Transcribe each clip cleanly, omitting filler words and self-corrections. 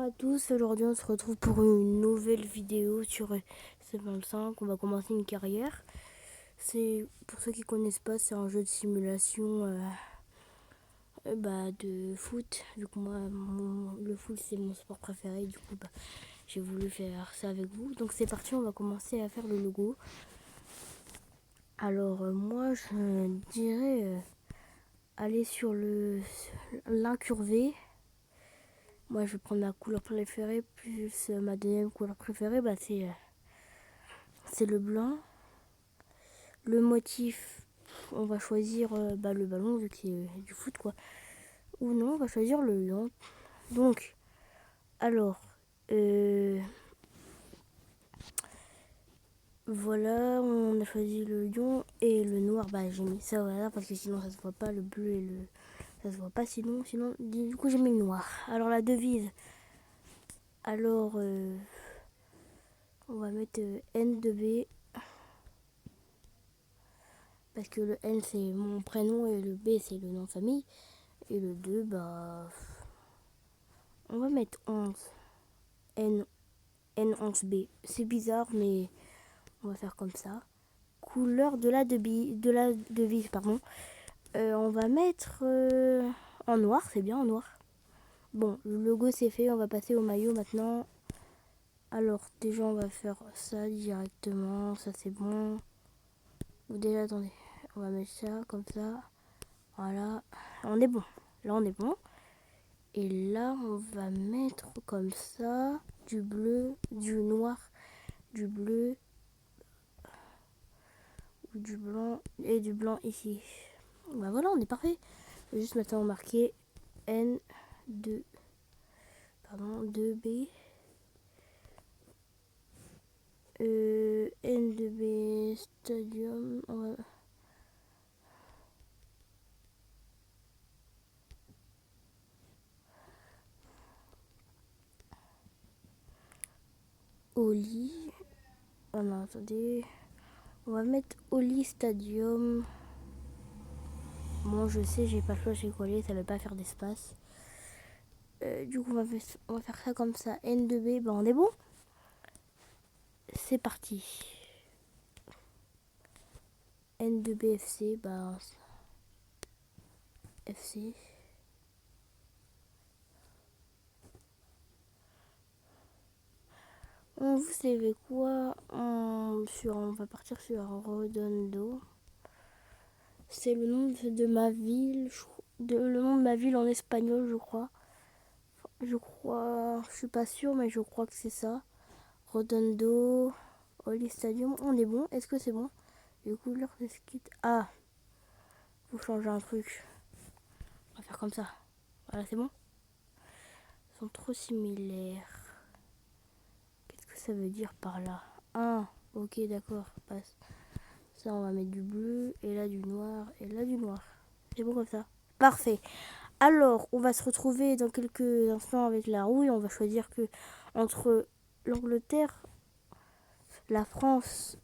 à tous, aujourd'hui on se retrouve pour une nouvelle vidéo sur C25. On va commencer une carrière. C'est, pour ceux qui connaissent pas, c'est un jeu de simulation de foot. Vu que moi, le foot c'est mon sport préféré, du coup j'ai voulu faire ça avec vous. Donc c'est parti, on va commencer à faire le logo. Alors moi je dirais aller sur l'incurvé. Moi, je vais prendre ma couleur préférée, plus ma deuxième couleur préférée, c'est le blanc. Le motif, on va choisir le ballon, vu que c'est du foot, quoi. Ou non, on va choisir le lion. Donc, alors, euh, voilà, on a choisi le lion et le noir. Bah, j'ai mis ça, voilà, parce que sinon ça se voit pas, le bleu et le... Ça se voit pas sinon, du coup j'ai mis le noir. Alors, la devise, alors, on va mettre N2B. Parce que le N c'est mon prénom et le B c'est le nom de famille. Et le 2, on va mettre 11. N, N11B. C'est bizarre, mais on va faire comme ça. Couleur de la devise, pardon. On va mettre en noir, c'est bien en noir. Bon, le logo c'est fait, on va passer au maillot maintenant. Alors, déjà, on va faire ça directement. Ça, c'est bon. Ou déjà, attendez. On va mettre ça comme ça. Voilà. On est bon. Là, on est bon. Et là, on va mettre comme ça du bleu, du noir, du bleu, du blanc et du blanc ici. Bah voilà, on est parfait. Juste maintenant marquer N2, pardon, 2B, N2B Stadium. Oli. Oh non, attendez. On va mettre Oli Stadium. Moi, je sais, j'ai pas le choix, j'ai collé, ça va pas faire d'espace. Du coup, on va faire ça comme ça. N2B, on est bon. C'est parti. N2BFC, FC. Vous savez quoi, on va partir sur Redondo. C'est le nom de ma ville, le nom de ma ville en espagnol, je crois. Je suis pas sûre, mais je crois que c'est ça. Redondo, Oli Stadium, on est bon. Est-ce que c'est bon? Les couleurs de ski. Ah, faut changer un truc. On va faire comme ça. Voilà, c'est bon. Ils sont trop similaires. Qu'est-ce que ça veut dire par là? Ah, ok, d'accord, passe. Ça, on va mettre du bleu, et là du noir, et là du noir. C'est bon comme ça? Parfait. Alors, on va se retrouver dans quelques instants avec la rouille. On va choisir que entre l'Angleterre, la France,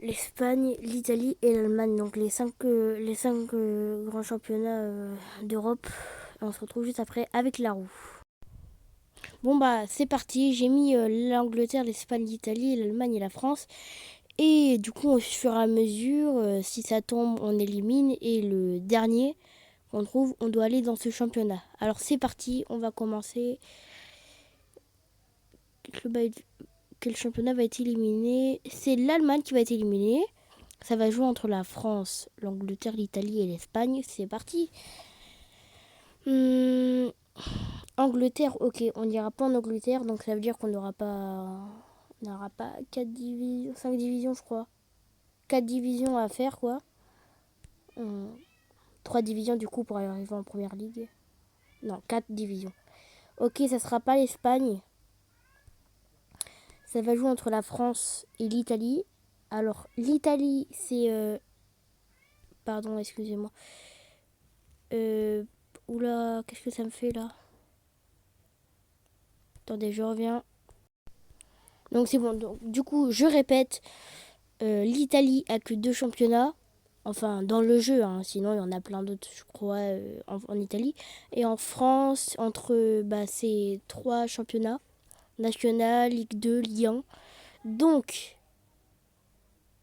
l'Espagne, l'Italie et l'Allemagne. Donc les cinq grands championnats d'Europe. On se retrouve juste après avec la roue. Bon c'est parti, j'ai mis l'Angleterre, l'Espagne, l'Italie, l'Allemagne et la France. Et du coup au fur et à mesure, si ça tombe on élimine. Et le dernier qu'on trouve, on doit aller dans ce championnat. Alors c'est parti, on va commencer. Quel championnat va être éliminé? C'est l'Allemagne qui va être éliminée. Ça va jouer entre la France, l'Angleterre, l'Italie et l'Espagne. C'est parti. Angleterre, ok, on n'ira pas en Angleterre, donc ça veut dire qu'on n'aura pas 4 divisions, 5 divisions, je crois. 4 divisions à faire, quoi. 3 divisions, du coup, pour arriver en première ligue. Non, 4 divisions. Ok, ça sera pas l'Espagne. Ça va jouer entre la France et l'Italie. Alors, l'Italie, c'est... Pardon, excusez-moi. Oula, qu'est-ce que ça me fait, là? Attendez, je reviens. Donc, c'est bon. Donc, du coup, je répète. L'Italie a que 2 championnats. Enfin, dans le jeu, hein. Sinon il y en a plein d'autres, je crois, en Italie. Et en France, entre ces 3 championnats, National, Ligue 2, Ligue 1. Donc,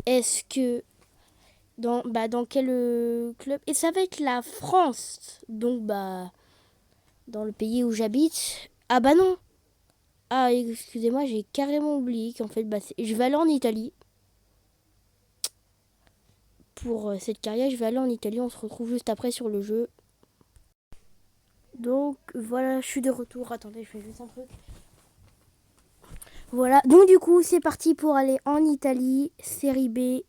est-ce que dans quel club? Et ça va être la France. Donc, dans le pays où j'habite. Ah bah non. Ah, excusez-moi, j'ai carrément oublié qu'en fait, je vais aller en Italie. Pour cette carrière, je vais aller en Italie. On se retrouve juste après sur le jeu. Donc, voilà, je suis de retour. Attendez, je fais juste un truc. Voilà, donc du coup, c'est parti pour aller en Italie, série B.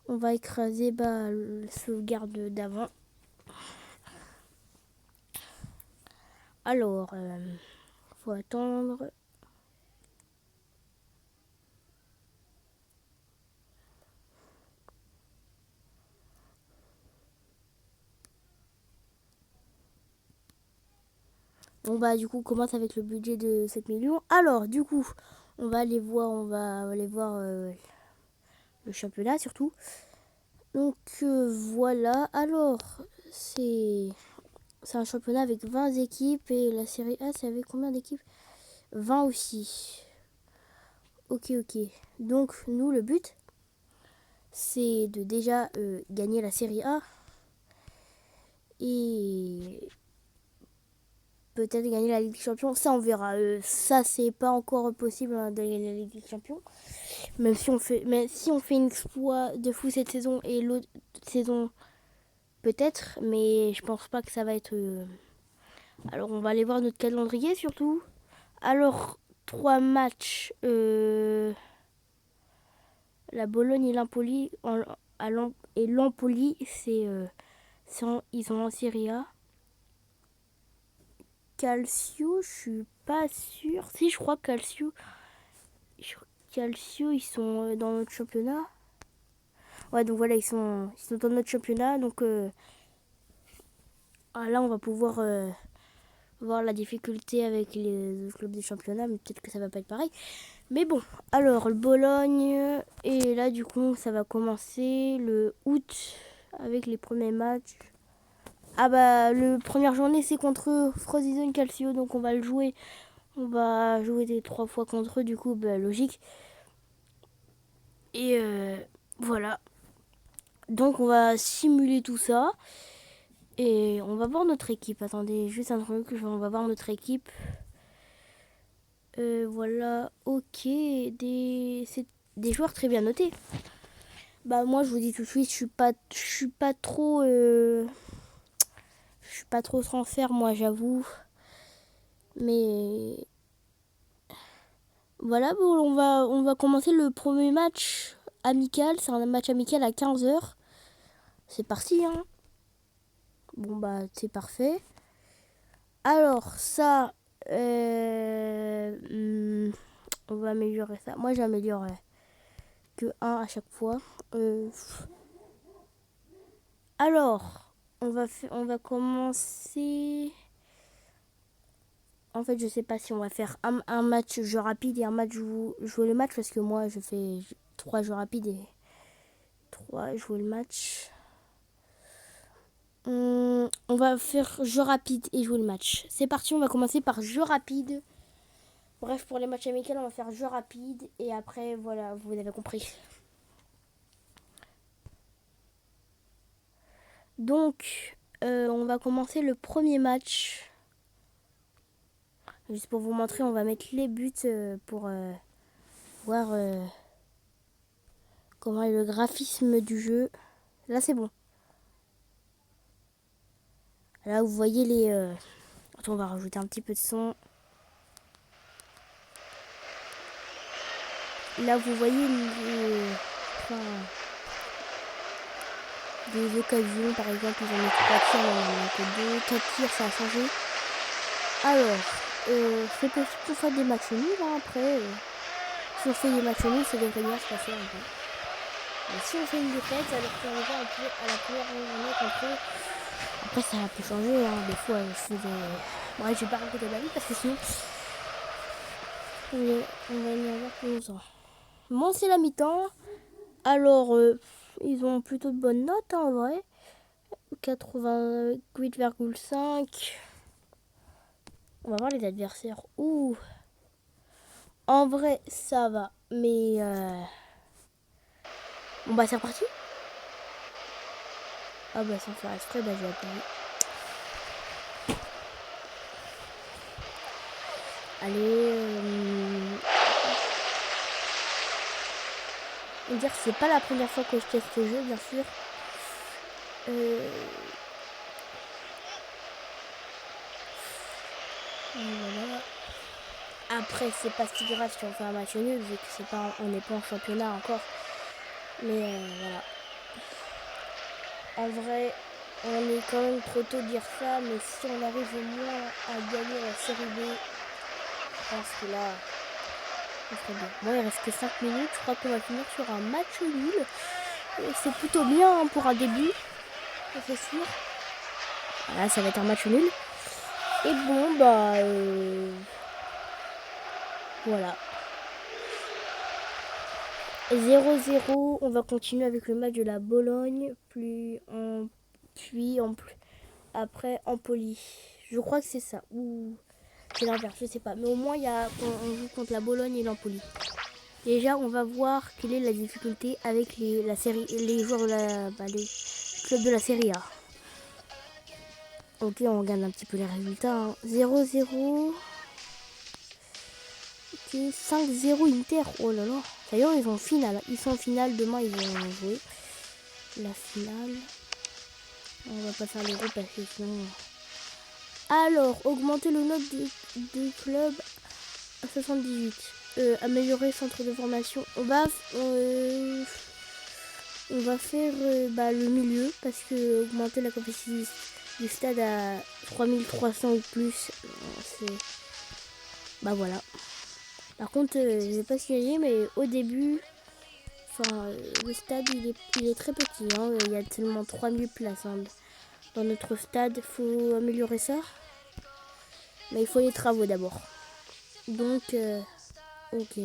On va écraser le sauvegarde d'avant. Alors, faut attendre. Bon du coup, on commence avec le budget de 7 millions. Alors, du coup, on va aller voir, le championnat surtout. Donc voilà, alors c'est un championnat avec 20 équipes et la série A c'est avec combien d'équipes? 20 aussi. Ok. Donc nous le but c'est de déjà gagner la série A et peut-être gagner la Ligue des Champions. Ça on verra. Ça c'est pas encore possible de gagner la Ligue des Champions. Mais si on fait une exploit de fou cette saison et l'autre saison peut-être, mais je pense pas que ça va être. Alors on va aller voir notre calendrier surtout. Alors 3 matchs. La Bologne et l'Empoli et l'Empoli ils sont en Serie A. Calcio, je suis pas sûre. Si, je crois Calcio. Calcio, ils sont dans notre championnat. Ouais, donc voilà, ils sont dans notre championnat. Donc là, on va pouvoir voir la difficulté avec les clubs du championnat. Mais peut-être que ça va pas être pareil. Mais bon, alors le Bologne. Et là, du coup, ça va commencer le août avec les premiers matchs. Le première journée c'est contre Frosinone Calcio, donc on va le jouer. On va jouer des 3 fois contre eux, du coup logique. Et voilà. Donc on va simuler tout ça. Et on va voir notre équipe. Attendez, juste un truc, on va voir notre équipe. Voilà, ok. C'est des joueurs très bien notés. Moi je vous dis tout de suite, je suis pas trop. Je suis pas trop transfert, moi j'avoue. Mais voilà, on va commencer le premier match amical. C'est un match amical à 15h. C'est parti, hein. Bon, c'est parfait. Alors, ça, on va améliorer ça. Moi, j'améliore que 1 à chaque fois. Alors, on va commencer. En fait, je sais pas si on va faire un match jeu rapide et un match jouer le match parce que moi, je fais 3 jeux rapides et 3 jouer le match. On va faire jeu rapide et jouer le match. C'est parti, on va commencer par jeu rapide. Bref, pour les matchs amicaux, on va faire jeu rapide et après, voilà, vous avez compris. Donc, on va commencer le premier match. Juste pour vous montrer, on va mettre les buts pour voir comment est le graphisme du jeu. Là, c'est bon. Là, vous voyez les... Attends, on va rajouter un petit peu de son. Là, vous voyez des occasions, par exemple, ils ont mis 3 tirs, on en a que 2, 4 tirs, ça a changé. Alors, c'est possible qu'on fasse des matchs nuls, hein, après. Si on fait des matchs nuls, ça devrait bien se passer un peu. Mais si on fait une défaite, ça leur fait arriver à la première journée contre eux. Après, ça a pu changer, hein, des fois, je faisais... Bref, j'ai pas raconté ma vie parce que sinon... On va y avoir plus longtemps. Bon, c'est la mi-temps. Alors, Ils ont plutôt de bonnes notes en vrai. 88,5. On va voir les adversaires. Ouh. En vrai, ça va. Mais bon bah c'est reparti. Ah bah sans faire exprès, bah j'ai appuyé. Allez. On va dire que c'est pas la première fois que je teste ce jeu, bien sûr. Voilà. Après, c'est pas si grave si on fait un match nul, vu que c'est pas, on n'est pas en championnat encore. Mais voilà. En vrai, on est quand même trop tôt de dire ça, mais si on arrive au moins à gagner la série B, je pense que là, on serait bien. Bon, il reste que 5 minutes, je crois qu'on va finir sur un match nul. Et c'est plutôt bien pour un début, c'est sûr. Voilà, ça va être un match nul. Et bon, bah... voilà. 0-0, on va continuer avec le match de la Bologne, après Empoli. Je crois que c'est ça, ou c'est l'inverse, je sais pas. Mais au moins, on joue contre la Bologne et l'Empoli. Déjà, on va voir quelle est la difficulté avec les joueurs les clubs de la Serie A. Ok, on regarde un petit peu les résultats. 0-0. Ok, 5-0 Inter. Oh là là. D'ailleurs, ils sont en finale. Ils sont en finale. Demain, ils vont jouer la finale. On va pas faire les groupes parce que sinon... Alors, augmenter le note du club à 78. Améliorer centre de formation. On va faire le milieu parce que augmenter la capacité du stade à 3300 ou plus. C'est... Bah voilà. Par contre, je sais pas ce qu'il y a, mais au début, le stade il est très petit. Hein. Il y a seulement 3000 places hein, dans notre stade. Il faut améliorer ça. Mais il faut les travaux d'abord. Donc, ok.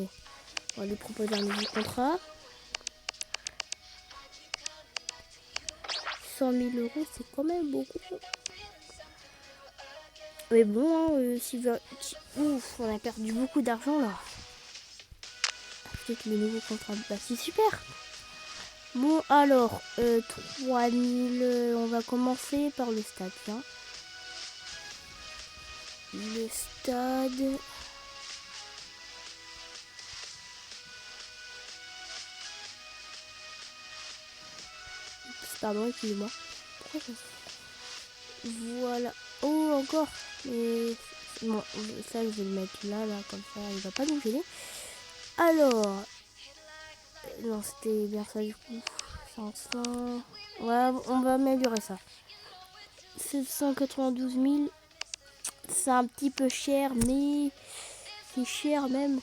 On va lui proposer un nouveau contrat. 100 000 euros, c'est quand même beaucoup. Mais bon, ouf, on a perdu beaucoup d'argent là. Peut-être le nouveau contrat. Bah, c'est super. Bon, alors, 3000, on va commencer par le stade. Hein. Le stade. Pardon, excusez-moi. Voilà. Oh, encore. Mais bon, ça, je vais le mettre là, comme ça, il va pas nous gêner. Alors, non, c'était bien ça du coup. 500. Ouais, on va améliorer ça. 792 000. C'est un petit peu cher, mais c'est cher même.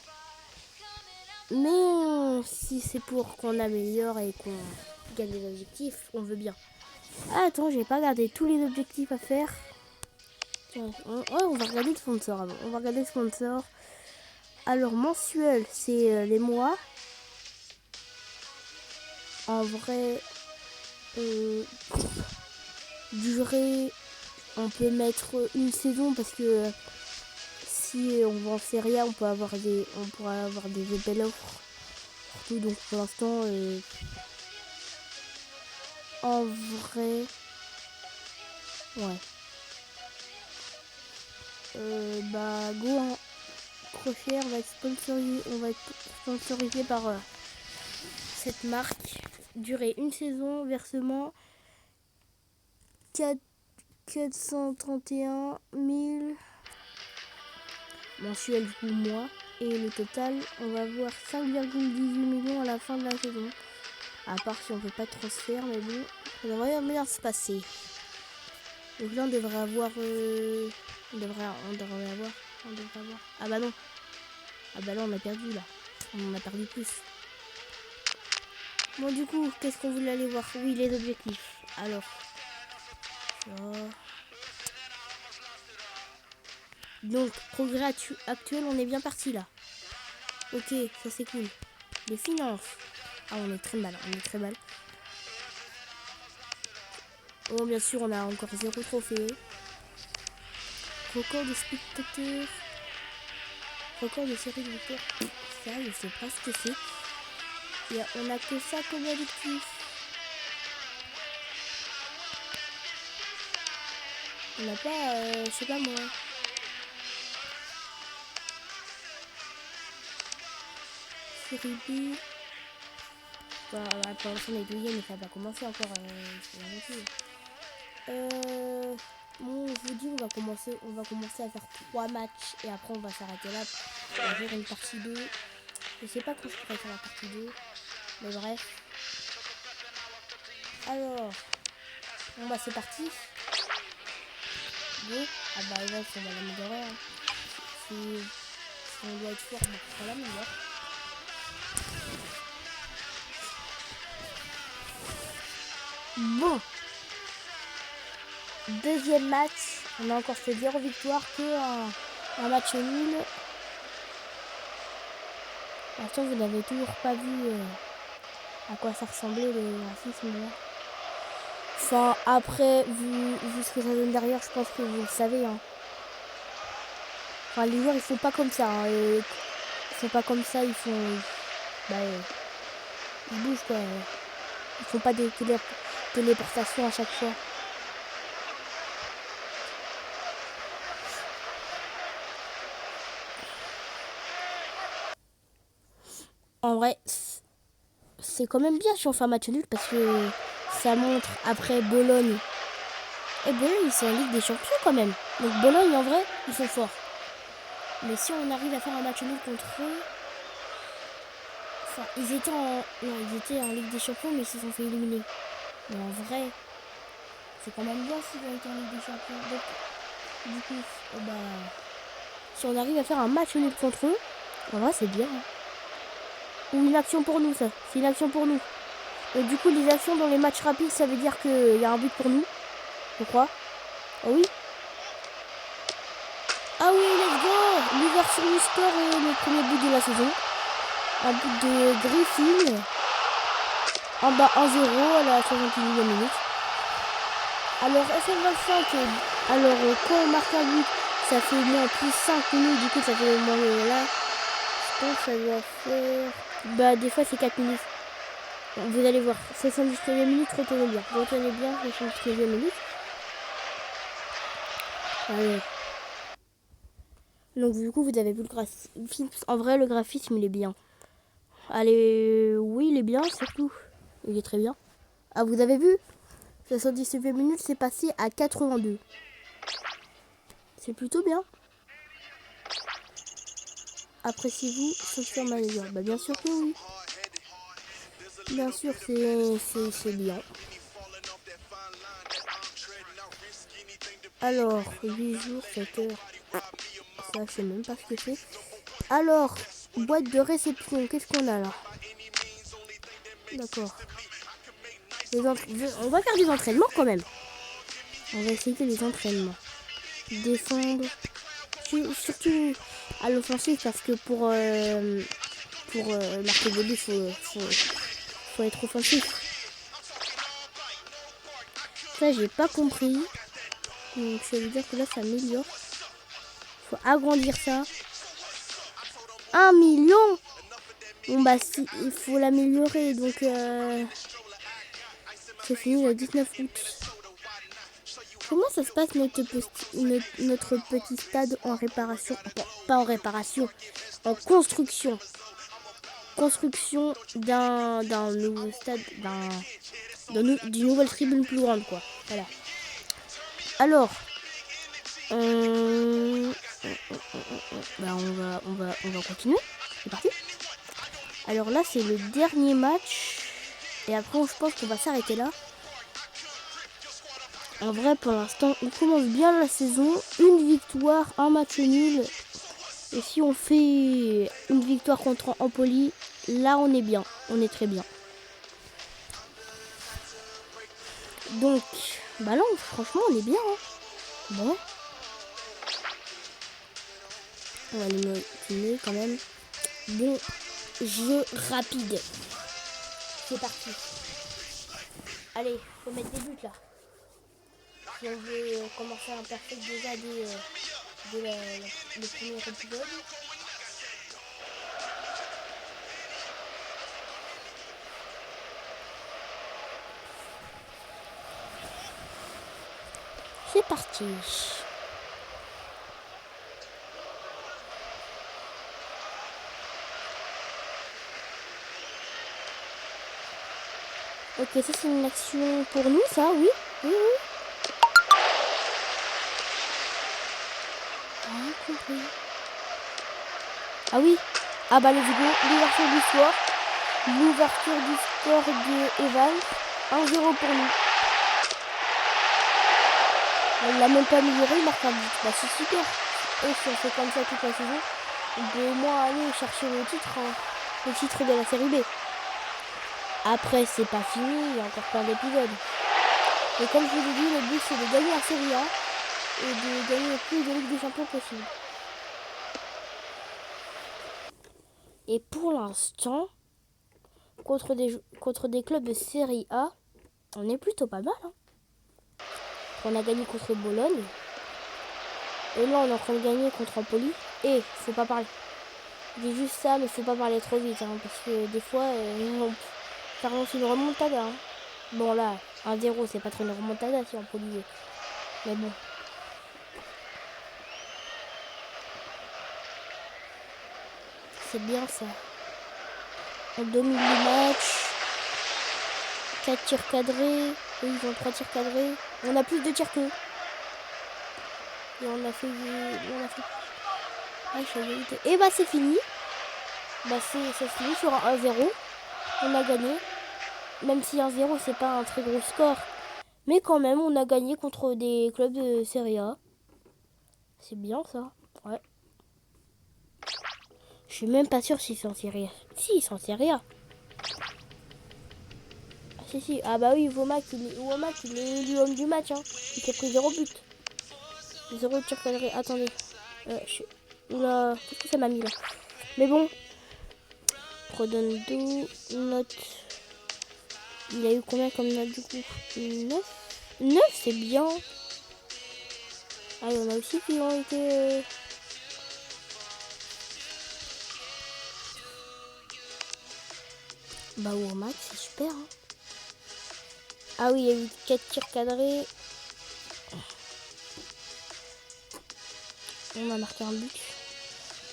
Mais si c'est pour qu'on améliore et qu'on gagne des objectifs, on veut bien. Ah, attends, j'ai pas gardé tous les objectifs à faire. Tiens, on va regarder le sponsor avant. On va regarder le sponsor. Alors, mensuel, c'est les mois. En vrai, durée, on peut mettre une saison parce que si on va en Serie A, on pourra avoir des belles offres. Surtout, donc pour l'instant, en vrai, ouais. Go hein. Crochet, on va être sponsorisé par cette marque. Durée une saison, versement 431 000 mensuel du coup mois. Et le total, on va voir 5,18 millions à la fin de la saison. À part si on ne fait pas de transfert, mais bon, ça devrait bien se passer. Donc là, on devrait avoir... On devrait avoir... Ah bah non. Ah bah là, on a perdu là. On en a perdu plus. Bon, du coup, qu'est-ce qu'on voulait aller voir? Oui, les objectifs. Alors... Donc, progrès actuel, on est bien parti là. Ok, ça c'est cool. Les finances. Ah, on est très mal. Bon, bien sûr, on a encore 0 trophée. Record de spectateurs. Record de série de victoires. Ça, je sais pas ce que c'est. Et on a que ça comme objectif. On n'a pas, je sais pas moi. Série B. Bah, pour l'instant, on est douillet, mais ça va commencer encore. Bon, je vous dis, on va commencer à faire 3 matchs et après on va s'arrêter là. On va faire une partie 2. Je sais pas quand je pourrais faire la partie 2. Mais bref. Alors, bon bah c'est parti. Go. Ah bah là, on va l'améliorer. Hein. Si on doit être fort, on va l'améliorer. Bon. Deuxième match. On a encore fait 0 victoire que un match nul. Attends, vous n'avez toujours pas vu à quoi ça ressemblait le graphisme là. Enfin, après, vu ce que ça donne derrière, je pense que vous le savez. Hein. Enfin, les joueurs, ils font pas comme ça. Hein, ils font pas comme ça, ils font... Bah, ils bougent, quoi. Ils font pas des téléportations à chaque fois. En vrai, c'est quand même bien si on fait un match nul parce que ça montre après Bologne. Et Bologne, ils sont en Ligue des Champions quand même. Donc Bologne, en vrai, ils sont forts. Mais si on arrive à faire un match nul contre eux... Enfin, ils étaient en Ligue des Champions, mais ils se sont fait éliminer. Mais en vrai, c'est quand même bien s'ils ont été en Ligue des Champions. Donc, du coup, bah, si on arrive à faire un match nul contre eux, en vrai, c'est bien. Hein. Ou une action pour nous, ça. C'est une action pour nous. Et du coup, les actions dans les matchs rapides, ça veut dire qu'il y a un but pour nous. Je crois. Ah oui. Ah oui, let's go. L'ouverture du score et le premier but de la saison. Un but de Griffin. En bas 1-0 à la 71e minute. Alors FF25, alors quand on marque un but, ça fait moins plus 5 minutes, du coup ça fait moins là. Je pense que ça doit faire... Bah des fois c'est 4 minutes. Vous allez voir, 79e minute, retenez bien, 79e minute. Allez. Donc du coup vous avez vu le graphisme. En vrai le graphisme il est bien. Allez, oui il est bien, c'est tout. Il est très bien. Ah vous avez vu 79e minute, c'est passé à 82. C'est plutôt bien. Appréciez-vous Sophia Manager? Bah bien sûr que oui. Bien sûr c'est bien. Alors, 8 jours, 7 heures. Ça, je sais même pas ce que c'est. Alors, boîte de réception, qu'est-ce qu'on a là? D'accord. On va faire des entraînements quand même. On va essayer les entraînements. Défendre. Surtout à l'offensive parce que pour marquer des buts, faut être offensif. Ça, j'ai pas compris. Donc, ça veut dire que là, ça améliore. Faut agrandir ça. 1 million. Bon, bah, si, il faut l'améliorer. Donc, c'est fini le 19 août. Comment ça se passe notre petit stade en réparation? Pas en réparation, en construction. Construction d'un nouveau stade, d'une nouvelle tribune plus grande, quoi. Voilà. Alors, bah on va continuer. C'est parti. Alors là, c'est le dernier match. Et après, je pense qu'on va s'arrêter là. En vrai, pour l'instant, on commence bien la saison. Une victoire, un match nul. Et si on fait une victoire contre Empoli, là, on est bien. On est très bien. Donc, bah là, franchement, on est bien. Hein. Bon. On va aller continuer quand même. Bon, jeu rapide. C'est parti. Allez, faut mettre des buts là. si on veut commencer un perfect déjà dès le premier épisode. C'est parti. Ok, ça c'est une action pour nous, ça, oui. Oui, oui. Ah, compris. Ah oui. Ah bah let's go. L'ouverture du score. L'ouverture du score de Evan. 1-0 pour nous. On l'a même pas amélioré, il marque un but. Bah c'est super. Et si on fait comme ça toute la saison, on peut au moins aller chercher le titre de la série B. Après c'est pas fini, il y a encore plein d'épisodes. Et comme je vous l'ai dit, le but c'est de gagner la série A et de gagner le plus de Ligue des Champions possible. Et pour l'instant, contre des clubs de série A, on est plutôt pas mal. Hein. On a gagné contre Bologne. Et là, on est en train de gagner contre Empoli. Et faut pas parler. Je dis juste ça, mais faut pas parler trop vite. Hein, parce que des fois, ça relance une remontada. Hein. Bon, là, 1-0, c'est pas trop une remontada si Empoli. Mais bon. C'est bien ça. On domine le match. 4 tirs cadrés. Eux, ils ont 3 tirs cadrés. On a plus de tirs qu'eux. Et on a fait... Ah, et bah c'est fini. Bah ça se finit sur un 1-0. On a gagné. Même si 1-0 c'est pas un très gros score. Mais quand même on a gagné contre des clubs de Serie A. C'est bien ça. Ouais. Je suis même pas sûr s'ils sont en Serie A. Si, ils sont en Serie A. Ah si. Ah bah oui, Womack il est élu homme du match. Hein. Il s'est pris 0 but. 0 tir cadré. Attendez. Oula, qu'est-ce que ça m'a mis là? Mais bon. Rodondo, note. Il a eu combien comme note du coup? 9. 9 c'est bien. Ah il y en a aussi qui ont été... Bah au max c'est super. Hein. Ah oui il y a eu 4 tirs cadrés. On a marqué un but.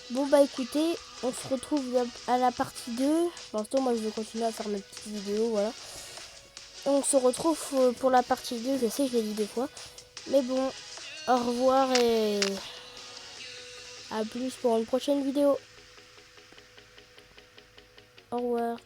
Bon bah écoutez, on se retrouve à la partie 2. Pour l'instant moi je vais continuer à faire mes petites vidéos, voilà. On se retrouve pour la partie 2, je sais je l'ai dit 2 fois. Mais bon, au revoir et à plus pour une prochaine vidéo. Au revoir.